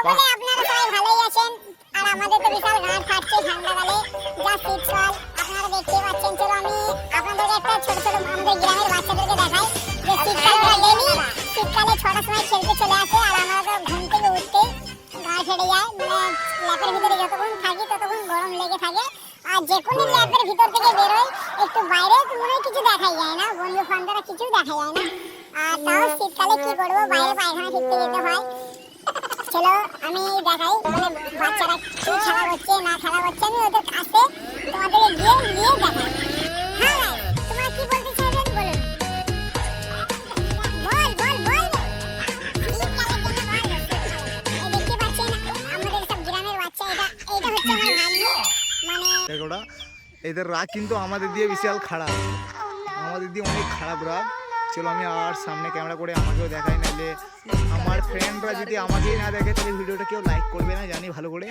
সকলে আপনারা সবাই ভালোই আছেন আর আমাদের তো বিশাল গাঁট ফাটছে ঠান্ডাকালে যা শীতকাল আপনারা দেখতে পাচ্ছেন। চলো আমি আপনাদেরকে একটা ছোট ছোট আমাদের গ্রামের বাচ্চাদেরকে দেখাই যে শীতকালে ওরা ডেলি শীতকালে 6টার সময় খেলতে চলে আসে আর আমরা তো ঘুম থেকে উঠতেই গা ফেটে যায়, মানে ল্যাপের ভিতরে যতক্ষণ থাকি ততক্ষণ গরম লেগে থাকে। আর যে কোনো ল্যাপের ভিতর থেকে বেরোয় একটু বাইরে তো মনে হয় কিছু দেখাই যায় না, বন্ধু বান্ধবরা কিছু দেখা যায় না। আর তাও শীতকালে কি করবো, বাইরে পায়খানা ফিরতে যেতে হয়। চলো আমি দেখাই মানে বাচ্চারা কি খেলা করছে না খেলা করছে, আমি ওদের কাছে তোমাদেরকে গিয়ে দেখাই। হ্যাঁ ভাই, তোমরা কি বলতে চাইবেন বলুন। বল বল বল দেখতে পাচ্ছেন আমাদের সব গ্রামের বাচ্চা, এটা হচ্ছে আমার ভাগ্য। মানে দেখো ওরা এদের রাগ কিন্তু আমাদের দিয়ে বিশাল খারাপ, আমাদের দিয়ে অনেক খারাপ রাগ। চলো আমি আর সামনে ক্যামেরা করে আমাকেও দেখাই, নাহলে আমার ফ্রেন্ডরা যদি আমাকেই না দেখে তাহলে ভিডিওটা কেউ লাইক করবে না জানি ভালো করে।